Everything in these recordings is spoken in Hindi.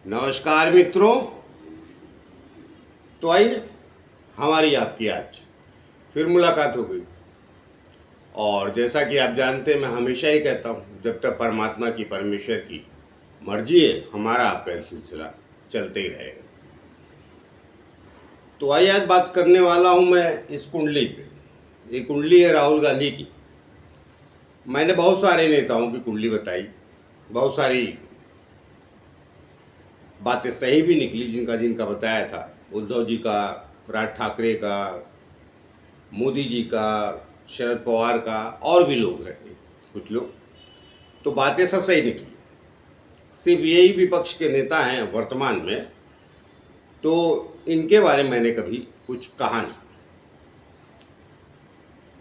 नमस्कार मित्रों। तो आइए हमारी आपकी आज फिर मुलाकात हो गई। और जैसा कि आप जानते हैं, मैं हमेशा ही कहता हूँ, जब तक परमात्मा की परमेश्वर की मर्जी है, हमारा आपका सिलसिला चलते ही रहेगा। तो आइए आज बात करने वाला हूँ मैं इस कुंडली पे। ये कुंडली है राहुल गांधी की। मैंने बहुत सारे नेताओं की कुंडली बताई, बहुत सारी बातें सही भी निकली जिनका जिनका बताया था। उद्धव जी का, राज ठाकरे का, मोदी जी का, शरद पवार का, और भी लोग हैं कुछ लोग। तो बातें सब सही निकली। सिर्फ यही विपक्ष के नेता हैं वर्तमान में, तो इनके बारे में मैंने कभी कुछ कहा नहीं।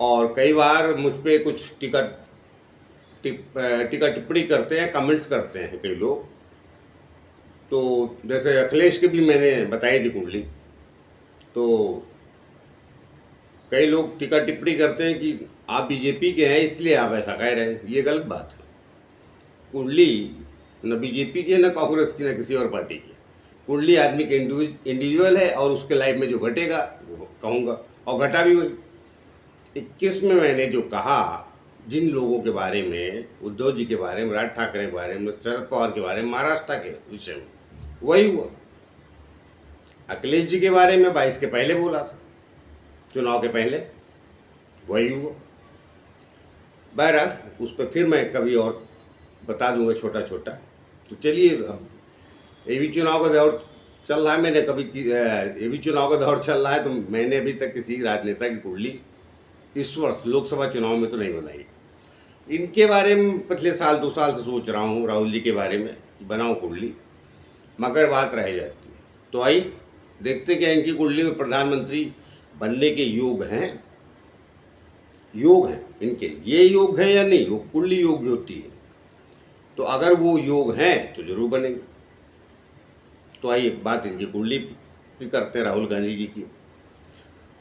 और कई बार मुझ पे कुछ टीका टिप्पणी करते हैं, कमेंट्स करते हैं कई लोग। तो जैसे अखिलेश की भी मैंने बताई थी कुंडली, तो कई लोग टीका टिप्पणी करते हैं कि आप बीजेपी के हैं इसलिए आप ऐसा कह रहे हैं। ये गलत बात है। कुंडली न बीजेपी की है, न कांग्रेस की, न किसी और पार्टी की। कुंडली आदमी के इंडिविजुअल है, और उसके लाइफ में जो घटेगा वो कहूँगा, और घटा भी वही। 21 में मैंने जो कहा, जिन लोगों के बारे में, उद्धव जी के बारे में, राज ठाकरे के बारे में, शरद पवार के बारे में, महाराष्ट्र के विषय में, वही हुआ। अखिलेश जी के बारे में 22 के पहले बोला था, चुनाव के पहले, वही हुआ। बहरहाल उस पर फिर मैं कभी और बता दूंगा छोटा छोटा। तो चलिए, अब ये भी चुनाव का दौर चल रहा है। ये भी चुनाव का दौर चल रहा है, तो मैंने अभी तक किसी राजनेता की कुंडली इस वर्ष लोकसभा चुनाव में तो नहीं बनाई। इनके बारे में पिछले साल 2 साल से सोच रहा हूँ, राहुल जी के बारे में बनाऊँ कुंडली, मगर बात रह जाती है। तो आइए देखते क्या इनकी कुंडली में प्रधानमंत्री बनने के योग हैं। योग हैं इनके, ये योग है या नहीं, वो कुंडली योग होती है। तो अगर वो योग हैं तो जरूर बनेंगे। तो आइए बात इनकी कुंडली की करते हैं, राहुल गांधी जी की।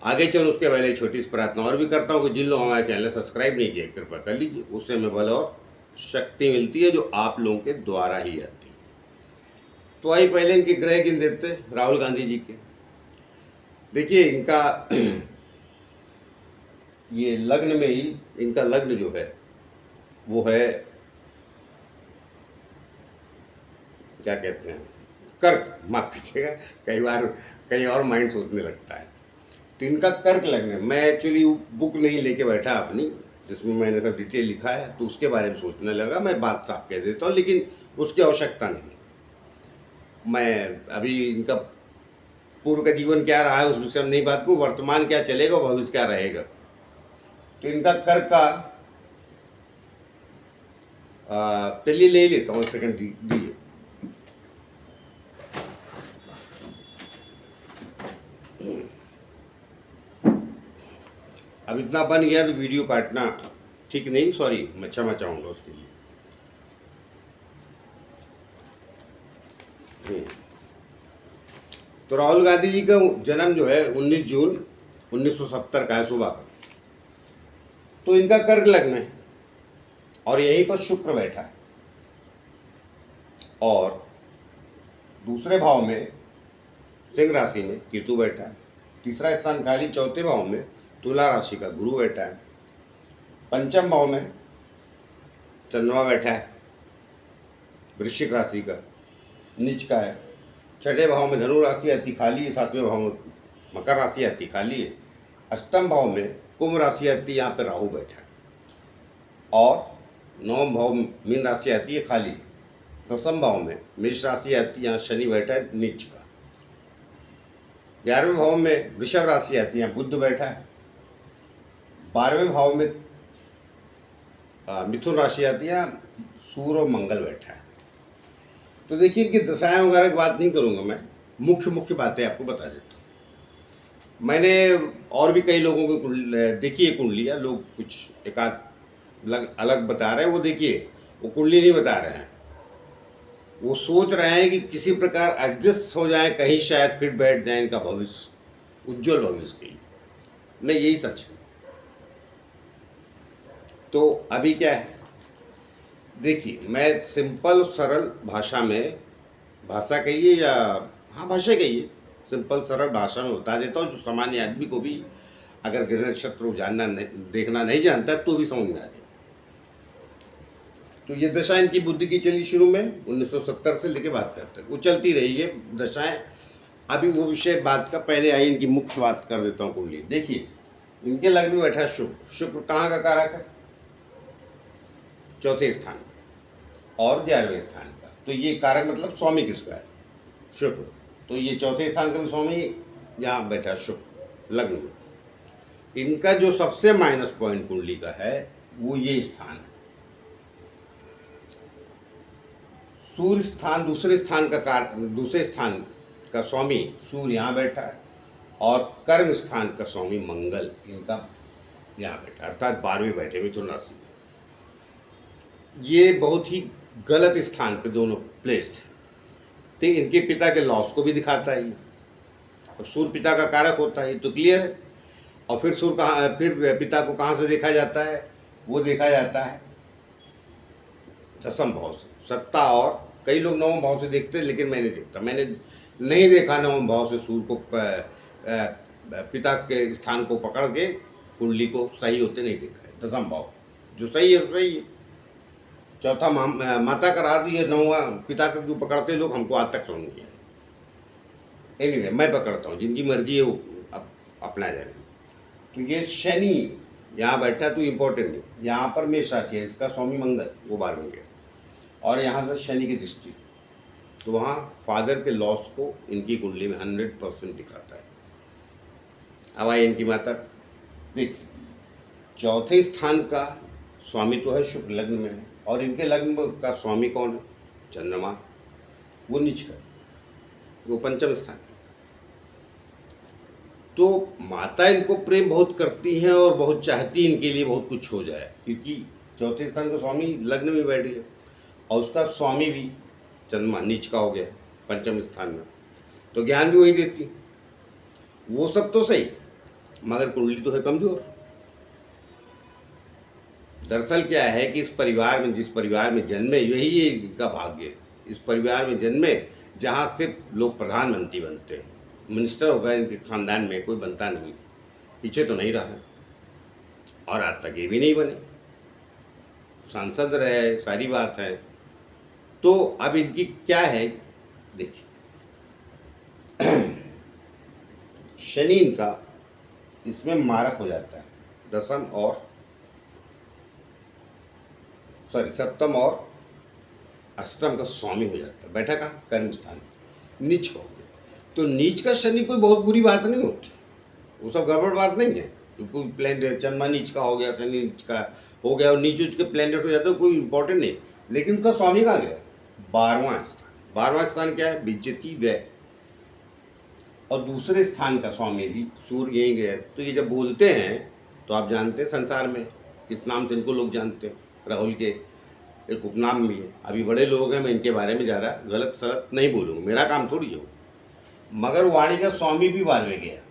आगे चल उसके पहले छोटी सी प्रार्थना और भी करता हूँ कि जिन लोगों ने हमारे चैनल सब्सक्राइब नहीं किया, कृपया कर लीजिए। उससे हमें बल और शक्ति मिलती है, जो आप लोगों के द्वारा ही आती है। तो आइए पहले इनके ग्रह गिन देते हैं राहुल गांधी जी के। देखिए इनका ये लग्न में ही, इनका लग्न जो है वो है, क्या कहते हैं, कर्क। माफ कीजिएगा, कई बार कहीं और माइंड सोचने लगता है। तो इनका कर्क लग्न है। मैं एक्चुअली बुक नहीं लेके बैठा अपनी, जिसमें मैंने सब डिटेल लिखा है, तो उसके बारे में सोचने लगा। मैं बात साफ कह देता हूँ, लेकिन उसकी आवश्यकता नहीं। मैं अभी इनका पूर्व का जीवन क्या रहा है उस विषय में नहीं बात करूँ, वर्तमान क्या चलेगा, भविष्य क्या रहेगा। तो इनका कर्क का चलिए ले लेता हूँ, एक सेकंड दीजिए। अब इतना बन गया तो वीडियो काटना ठीक नहीं, सॉरी, मैं क्षमा चाहूँगा उसके लिए। तो राहुल गांधी जी का जन्म जो है 19 जून 1970 का है, सुबह का। तो इनका कर्क लग्न है, और यहीं पर शुक्र बैठा है, और दूसरे भाव में सिंह राशि में केतु बैठा है। तीसरा स्थान खाली चौथे भाव में तुला राशि का गुरु बैठा है। पंचम भाव में चंद्रमा बैठा है, वृश्चिक राशि का, नीच का है। छठे भाव में धनु राशि आती खाली है, सातवें भाव में मकर राशि आती खाली है। अष्टम भाव में कुंभ राशि आती है, यहाँ पे राहु बैठा है। और नवम भाव में मीन राशि आती है खाली। दसम भाव में मेष राशि आती है, यहाँ शनि बैठा है नीच का। 11वें भाव में वृषभ राशि आती है, यहाँ बुध बैठा है। 12वें भाव में मिथुन राशि आती है, सूर्य और मंगल बैठा है। तो देखिए इनकी दशाएं वगैरह की बात नहीं करूंगा, मैं मुख्य मुख्य बातें आपको बता देता हूँ। मैंने और भी कई लोगों की देखी है कुंडलियाँ, लोग कुछ एकाध अलग बता रहे हैं। वो देखिए, वो कुंडली नहीं बता रहे हैं, वो सोच रहे हैं कि किसी प्रकार एडजस्ट हो जाए, कहीं शायद फिर बैठ जाए इनका भविष्य, उज्जवल भविष्य के लिए। नहीं, यही सच है। तो अभी क्या है, देखिए मैं सिंपल सरल भाषा में भाषा कहिए या हाँ भाषा कहिए, सिंपल सरल भाषा में बता देता हूँ जो सामान्य आदमी को भी अगर ग्रह नक्षत्र जानना नहीं, देखना नहीं जानता तो भी समझ में आ जाए। तो ये दशा इनकी बुद्धि की चली शुरू में 1970 से लेकर 72 तक वो चलती रही ये दशाएं। अभी वो विषय बात का पहले आई इनकी मुख्य बात कर देता हूँ कुंडली। देखिए इनके लग्न में बैठा शुक्र। शुक्र कहाँ का कारक है? चौथे स्थान का और 11वें स्थान का। तो ये कारक मतलब स्वामी किसका है? शुक्र। तो ये चौथे स्थान का भी स्वामी यहाँ बैठा शुक्र लग्न में। इनका जो सबसे माइनस पॉइंट कुंडली का है वो ये स्थान है। सूर्य स्थान दूसरे स्थान का स्वामी सूर्य यहाँ बैठा है और कर्म स्थान का स्वामी मंगल इनका यहाँ बैठा, अर्थात 12वें बैठे मिथुन राशि। ये बहुत ही गलत स्थान पे दोनों प्लेस्ड है। तो इनके पिता के लॉस को भी दिखाता है। अब सूर्य पिता का कारक होता है तो क्लियर है। और फिर फिर पिता को कहाँ से देखा जाता है? वो देखा जाता है दसम भाव से, सत्ता। और कई लोग नवम भाव से देखते हैं लेकिन मैं नहीं देखता। मैंने नहीं देखा नवम भाव से सूर्य को पिता के स्थान को पकड़ के कुंडली को सही होते नहीं देखा है। दसम भाव जो सही है सही है। चौथा माता का राशि है, नौवा पिता का जो पकड़ते लोग हमको आज तक समझ नहीं है। एनीवे मैं पकड़ता हूँ, जिनकी मर्जी है वो अपना जाए। तो ये शनि यहाँ बैठा तो इम्पोर्टेंट नहीं। यहाँ पर मेष राशि है, इसका स्वामी मंगल वो 12वें गया और यहाँ से शनि की दृष्टि, तो वहाँ फादर के लॉस को इनकी कुंडली में 100% दिखाता है। अब आइए इनकी माता। देखिए चौथे स्थान का स्वामी तो है शुक्र लग्न में है और इनके लग्न का स्वामी कौन है? चंद्रमा। वो नीच का, वो पंचम स्थान। तो माता इनको प्रेम बहुत करती हैं और बहुत चाहती इनके लिए बहुत कुछ हो जाए, क्योंकि चौथे स्थान का स्वामी लग्न में बैठ गया और उसका स्वामी भी चंद्रमा नीच का हो गया पंचम स्थान में, तो ज्ञान भी वही देती। वो सब तो सही मगर कुंडली तो है कमजोर। दरअसल क्या है कि इस परिवार में, जिस परिवार में जन्मे, यही इनका भाग्य है। इस परिवार में जन्मे जहाँ से लोग प्रधानमंत्री बनते हैं, मिनिस्टर हो गए, इनके खानदान में कोई बनता नहीं, पीछे तो नहीं रहा और आज तक ये भी नहीं बने, सांसद रहे, सारी बात है। तो अब इनकी क्या है देखिए शनि इनका इसमें मारक हो जाता है, दसम और सप्तम और अष्टम का स्वामी हो जाता है। बैठा कहाँ? कर्म स्थान, नीच का हो गया। तो नीच का शनि कोई बहुत बुरी बात नहीं होती, वो सब गड़बड़ बात नहीं है। कोई प्लेनेट चंद्रमा नीच का हो गया, शनि नीच का हो गया और नीच उच के प्लेनेट हो जाता है, कोई इंपॉर्टेंट नहीं। लेकिन उसका स्वामी कहाँ गया? 12वां स्थान। 12वां स्थान क्या है? बेइज्जती, व्यय। और दूसरे स्थान का स्वामी भी सूर्य यहीं गया। तो ये जब बोलते हैं तो आप जानते हैं संसार में किस नाम से इनको लोग जानते हैं। राहुल के एक उपनाम भी है। अभी बड़े लोग हैं, मैं इनके बारे में ज़्यादा गलत सलत नहीं बोलूँगा, मेरा काम थोड़ी है। मगर वाणी का स्वामी भी 12वें गया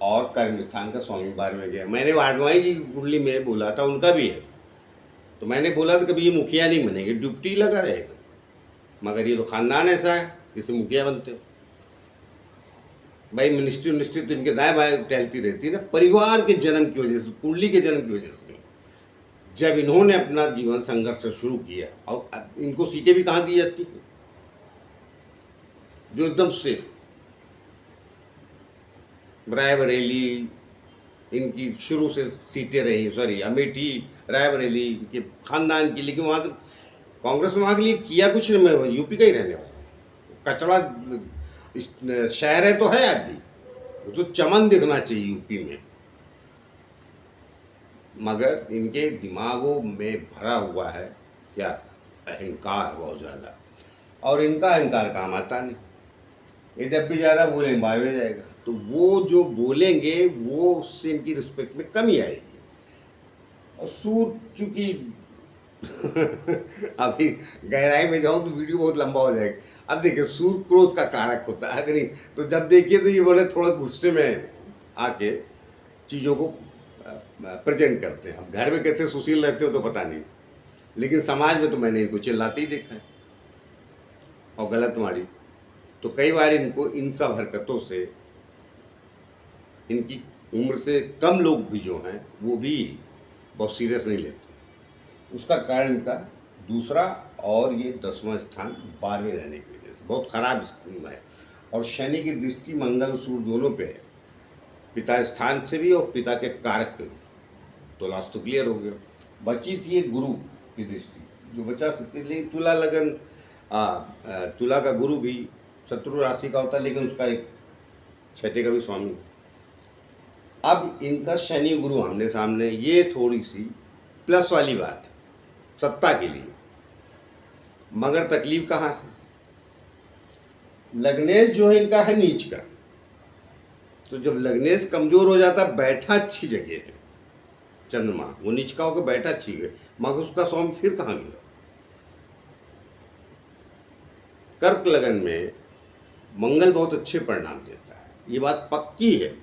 और कर्म स्थान का स्वामी 12वें गया। मैंने वाडवाई की कुंडली में बोला था, उनका भी है। तो मैंने बोला था कभी ये मुखिया नहीं बनेंगे, ड्यूटी लगा रहेगा। मगर ये तो खानदान ऐसा है, किसी मुखिया बनते भाई। मिनिस्ट्री तो इनके दाएं बाएं टहलती रहती है ना, परिवार के जन्म की वजह से, कुंडली के जन्म की वजह से। जब इन्होंने अपना जीवन संघर्ष शुरू किया और इनको सीटें भी कहाँ दी जाती है जो एकदम सेफ, रायबरेली इनकी शुरू से सीटें रही, सॉरी अमेठी, रायबरेली इनके खानदान की। लेकिन वहाँ तो कांग्रेस वहाँ के लिए किया कुछ नहीं। मैं यूपी का ही रहने वाला, कचड़ा शहर है तो है आज भी, तो चमन दिखना चाहिए यूपी में। मगर इनके दिमागों में भरा हुआ है क्या? अहंकार बहुत ज़्यादा। और इनका अहंकार काम आता नहीं। ये जब भी ज़्यादा बोलेंगे 12वें जाएगा, तो वो जो बोलेंगे वो उससे इनकी रिस्पेक्ट में कमी आएगी। और सूर्य चूँकि अभी गहराई में जाऊँ तो वीडियो बहुत लंबा हो जाएगा। अब देखिए सूर्य क्रोध का कारक होता है, अगर नहीं तो जब देखिए तो ये बोले थोड़ा गुस्से में आके चीज़ों को प्रेजेंट करते हैं। अब घर में कैसे सुशील रहते हो तो पता नहीं, लेकिन समाज में तो मैंने इनको चिल्लाते ही देखा है और गलत मारी। तो कई बार इनको इन सब हरकतों से इनकी उम्र से कम लोग भी जो हैं वो भी बहुत सीरियस नहीं लेते। उसका कारण इनका दूसरा और ये 10वां स्थान 12वें रहने की वजह से बहुत खराब है। और शनि की दृष्टि मंगल सूर्य दोनों पे है, पिता स्थान से भी और पिता के कारक पे भी। तो लास्ट तो क्लियर हो गया। बची थी एक गुरु की दृष्टि जो बचा सकती है, लेकिन तुला लगन तुला का गुरु भी शत्रु राशि का होता है, लेकिन उसका एक छठे का भी स्वामी। अब इनका शनि गुरु आमने सामने, ये थोड़ी सी प्लस वाली बात है सत्ता के लिए। मगर तकलीफ कहाँ है, लग्नेश जो है इनका है नीच का। तो जब लग्नेश कमजोर हो जाता, बैठा अच्छी जगह है चंद्रमा, वो नीच का होकर बैठा अच्छी है, मगर उसका स्वामी फिर कहाँ गया। कर्क लगन में मंगल बहुत अच्छे परिणाम देता है, ये बात पक्की है।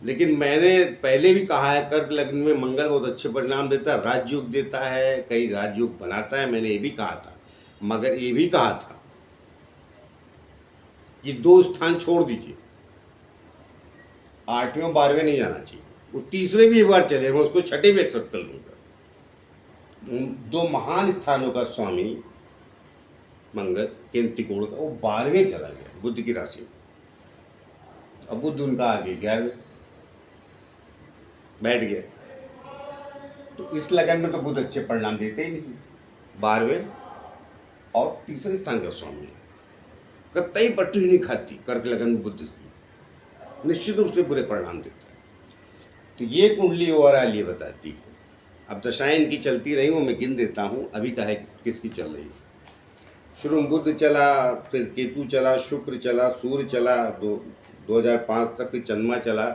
लेकिन मैंने पहले भी कहा है कर्क लग्न में मंगल बहुत अच्छे परिणाम देता है, राजयोग देता है, कई राजयोग बनाता है, मैंने ये भी कहा था। मगर ये भी कहा था कि 2 स्थान छोड़ दीजिए, 8वें और 12वें नहीं जाना चाहिए। वो तीसरे भी एक बार चले, मैं उसको छठे भी एक्सेप्ट कर लूंगा। 2 महान स्थानों का स्वामी मंगल केंद्र त्रिकोण का, वो 12वें चला गया बुध की राशि में। अब बुध उनका आगे 11वें बैठ गया। तो इस लगन में तो बुध अच्छे परिणाम देते ही नहीं, 12वें और तीसरे स्थान का स्वामी कतई पटरी नहीं खाती। कर्क लगन बुध की निश्चित रूप से बुरे परिणाम देता है। तो ये कुंडली ओवरऑल ये बताती है। अब दशाएं इनकी चलती रही, वो मैं गिन देता हूँ अभी का है किसकी चल रही है। शुरू में बुध चला, फिर केतु चला, शुक्र चला, सूर्य चला 2005 तक, फिर चंद्रमा चला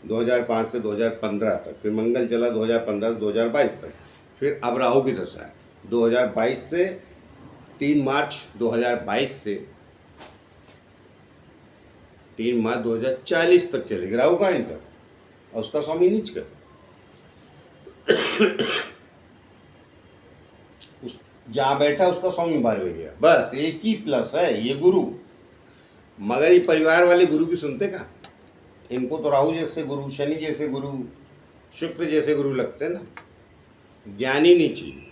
2005 से 2015 तक, फिर मंगल चला 2015 से 2022 तक, फिर अब राहु की दशा है 2022 से 3 मार्च 2022 से 3 मार्च 2040 तक चलेगी राहु का इनका, और उसका स्वामी नीच का। जहाँ बैठा उसका स्वामी 12वें गया, बस एक ही प्लस है ये गुरु। मगर ये परिवार वाले गुरु की सुनते का, इनको तो राहु जैसे गुरु, शनि जैसे गुरु, शुक्र जैसे गुरु लगते हैं ना, ज्ञानी नहीं चाहिए।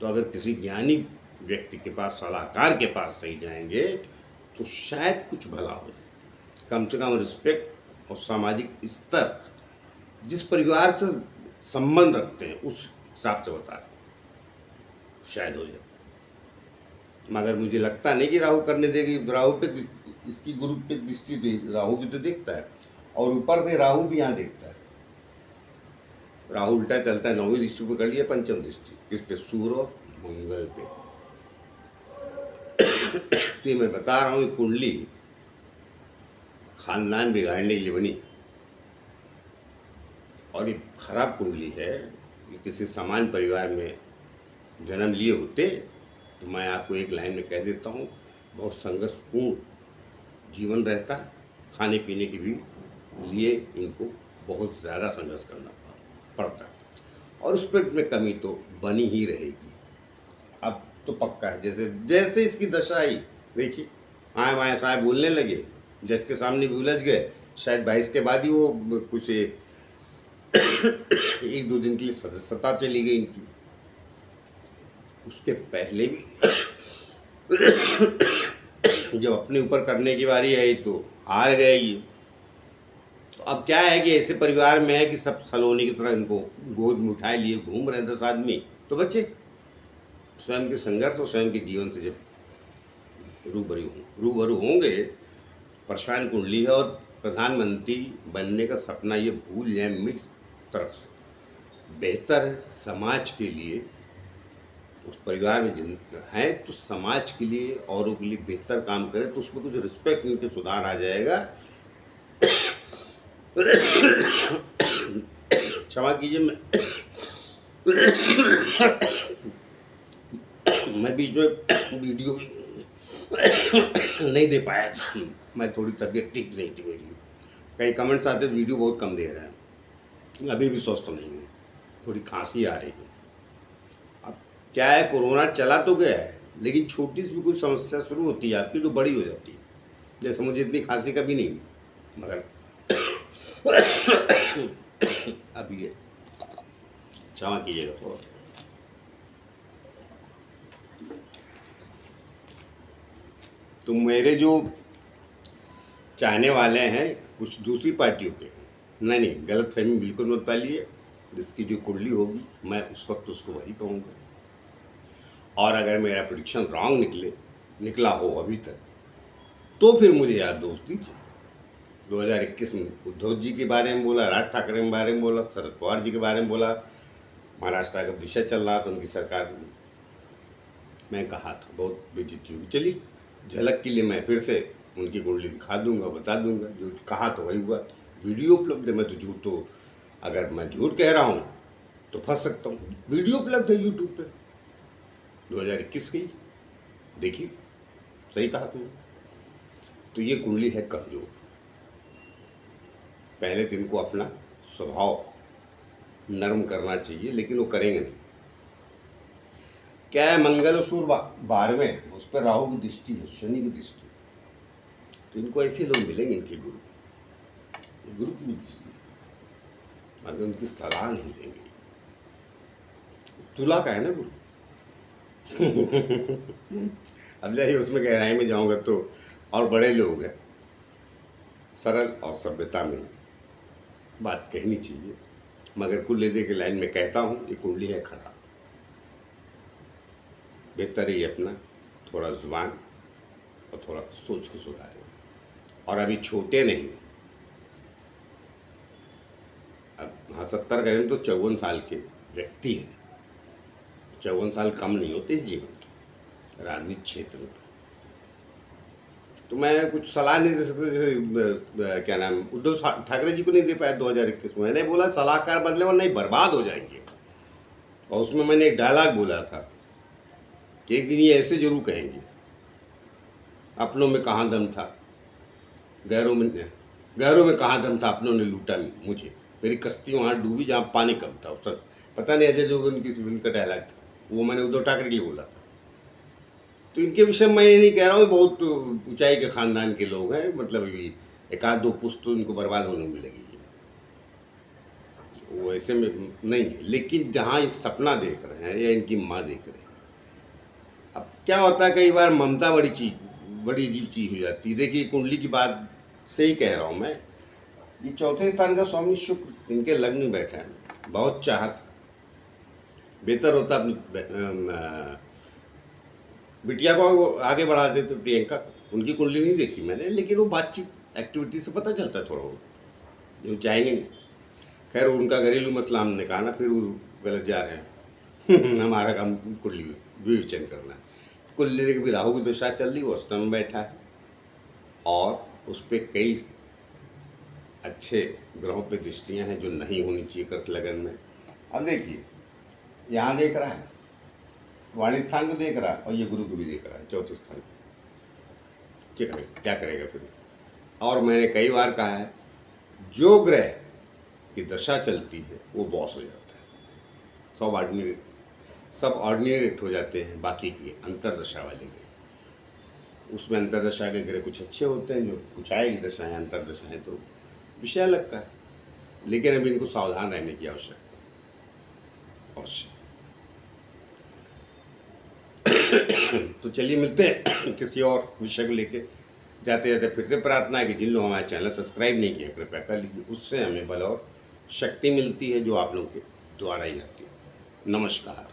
तो अगर किसी ज्ञानी व्यक्ति के पास, सलाहकार के पास सही जाएंगे तो शायद कुछ भला हो जाए। कम से कम रिस्पेक्ट और सामाजिक स्तर जिस परिवार से संबंध रखते हैं उस हिसाब से बता रहे, शायद हो जाए। मगर मुझे लगता नहीं कि राहु करने देगी। राहु पे इसकी गुरु पे दृष्टि राहु की तो देखता है, और ऊपर से राहु भी यहाँ देखता है। राहु उल्टा चलता है, 9वीं दृष्टि पे कर लिया, पंचम दृष्टि किस पे, सूर्य और मंगल पे। तो मैं बता रहा हूँ कुंडली खानदान बिगाड़ने के लिए बनी, और ये खराब कुंडली है। ये किसी सामान्य परिवार में जन्म लिए होते तो मैं आपको एक लाइन में कह देता हूँ, बहुत संघर्षपूर्ण जीवन रहता है। खाने पीने के भी लिए इनको बहुत ज़्यादा संघर्ष करना पड़ता है, और उस पर में कमी तो बनी ही रहेगी। अब तो पक्का है, जैसे जैसे इसकी दशा आई, देखिए आए माए साहब बोलने लगे, जज के सामने भी उलझ गए। शायद 22 के बाद ही वो कुछ 1-2 दिन के लिए सदस्यता चली गई इनकी। उसके पहले भी जब अपने ऊपर करने की बारी आई तो हार गए ये। तो अब क्या है कि ऐसे परिवार में है कि सब सलोनी की तरह इनको गोद में उठाए लिए घूम रहे हैं 10 आदमी। तो बच्चे स्वयं के संघर्ष और स्वयं के जीवन से जब रूबरू होंगे, परेशान कुंडली है, और प्रधानमंत्री बनने का सपना ये भूल जाए मिड तरफ से। बेहतर है समाज के लिए, उस परिवार में जिन है तो समाज के लिए, औरों के लिए बेहतर काम करें, तो उसमें कुछ रिस्पेक्ट, इनके सुधार आ जाएगा। क्षमा कीजिए, मैं बीच में वीडियो नहीं दे पाया था, मैं थोड़ी तबीयत ठीक नहीं थी मेरी। कई कमेंट्स आते वीडियो बहुत कम दे रहे हैं, अभी भी स्वस्थ नहीं हूँ, थोड़ी खांसी आ रही है। क्या है, कोरोना चला तो गया है, लेकिन छोटी सी भी कोई समस्या शुरू होती है आपकी तो बड़ी हो जाती है। जैसे मुझे इतनी खांसी कभी नहीं हुई, मगर अभी ये क्षमा कीजिएगा थोड़ा। तो मेरे जो चाहने वाले हैं कुछ दूसरी पार्टियों के, नहीं गलत फहमी बिल्कुल मत पालिए। जिसकी जो कुंडली होगी मैं उस वक्त उसको वही कहूँगा, और अगर मेरा प्रेडिक्शन रॉन्ग निकला हो अभी तक तो फिर मुझे याद दोस्त दीजिए। 2021 में उद्धव जी के बारे में बोला, राज ठाकरे के बारे में बोला, शरद पवार जी के बारे में बोला, महाराष्ट्र का विषय चल रहा था उनकी सरकार में, मैं कहा था बहुत बेइज्जती होगी। चलिए झलक के लिए मैं फिर से उनकी कुंडली दिखा दूंगा, बता दूंगा, जो कहा तो वही हुआ। वीडियो उपलब्ध है, मैं तो झूठ तो, अगर मैं झूठ कह रहा हूँ तो फंस सकता हूँ। वीडियो उपलब्ध है यूट्यूब पे 2021 की, देखिए सही कहा तुमने। तो ये कुंडली है कमजोर। पहले तो इनको अपना स्वभाव नरम करना चाहिए, लेकिन वो करेंगे नहीं। क्या है, मंगल और सूर्य 12वें, उस पर राहु की दृष्टि है, शनि की दृष्टि, तो इनको ऐसे लोग मिलेंगे, इनके गुरु की भी दृष्टि, मगर उनकी सलाह नहीं लेंगे। तुला का है ना गुरु। अब जाइए उसमें गहराई में जाऊंगा तो, और बड़े लोग हैं, सरल और सभ्यता में बात कहनी चाहिए, मगर कुल दे के लाइन में कहता हूँ ये कुंडली है खराब। बेहतर ही अपना थोड़ा जुबान और थोड़ा सोच को सुधारें। और अभी छोटे नहीं, अब हाँ 70 गए तो 54 साल के व्यक्ति हैं, 54 साल कम नहीं होते इस जीवन के राजनीतिक क्षेत्र में। तो मैं कुछ सलाह नहीं दे सकता, जैसे क्या नाम उद्धव ठाकरे जी को नहीं दे पाया 2021 में। मैंने बोला सलाहकार बदले और नहीं बर्बाद हो जाएंगे, और उसमें मैंने एक डायलॉग बोला था कि एक दिन ये ऐसे जरूर कहेंगे, अपनों में कहाँ दम था, गैरों में कहाँ दम था, अपनों ने लूटा मुझे, मेरी कश्ती वहाँ डूबी जहाँ पानी कम था। सर पता नहीं अजय देवगन की फिल्म का डायलॉग था, वो मैंने उद्धव ठाकरे के लिए बोला था। तो इनके विषय में मैं ये नहीं कह रहा हूँ, बहुत ऊंचाई के खानदान के लोग हैं, मतलब एक आध दो पुस्त तो इनको बर्बाद होने मिलेगी, वो ऐसे में नहीं है। लेकिन जहाँ ये सपना देख रहे हैं या इनकी माँ देख रहे हैं, अब क्या होता है कई बार ममता बड़ी अजीब चीज हो जाती है। देखिए कुंडली की बात से ही कह रहा हूँ मैं, ये चौथे स्थान का स्वामी शुक्र इनके लग्न में बैठा है, बहुत चाहत, बेहतर होता अपनी बिटिया को आगे बढ़ा देते प्रियंका। उनकी कुंडली नहीं देखी मैंने, लेकिन वो बातचीत एक्टिविटी से पता चलता है थोड़ा बहुत, जो चाहेंगे नहीं। खैर उनका घरेलू मसला हमने कहा ना, फिर वो गलत जा रहे हैं। हमारा काम कुंडली विवेचन करना है। कुंडली भी राहु की दशा चल रही, वो अष्टम में बैठा है, और उस पर कई अच्छे ग्रहों पे दृष्टियाँ हैं जो नहीं होनी चाहिए कर्क लगन में। अब देखिए यहाँ देख रहा है, वाणी स्थान को देख रहा है, और ये गुरु को भी देख रहा है चौथे स्थान को। क्या करेगा फिर। और मैंने कई बार कहा है, जो ग्रह की दशा चलती है वो बॉस हो जाता है, सब ऑर्डिनेट हो जाते हैं, बाकी की अंतरदशा वाले ग्रह। उसमें अंतरदशा के ग्रह कुछ अच्छे होते हैं, जो कुछ आएगी दशाएं अंतरदशाएं तो विषय अलग का है, लेकिन अभी इनको सावधान रहने की आवश्यकता अवश्य। तो चलिए मिलते हैं किसी और विषय को लेके। जाते जाते फिर से प्रार्थना है कि जिन लोग हमारे चैनल सब्सक्राइब नहीं किया कृपया कर लीजिए, उससे हमें बल और शक्ति मिलती है जो आप लोगों के द्वारा ही आती है। नमस्कार।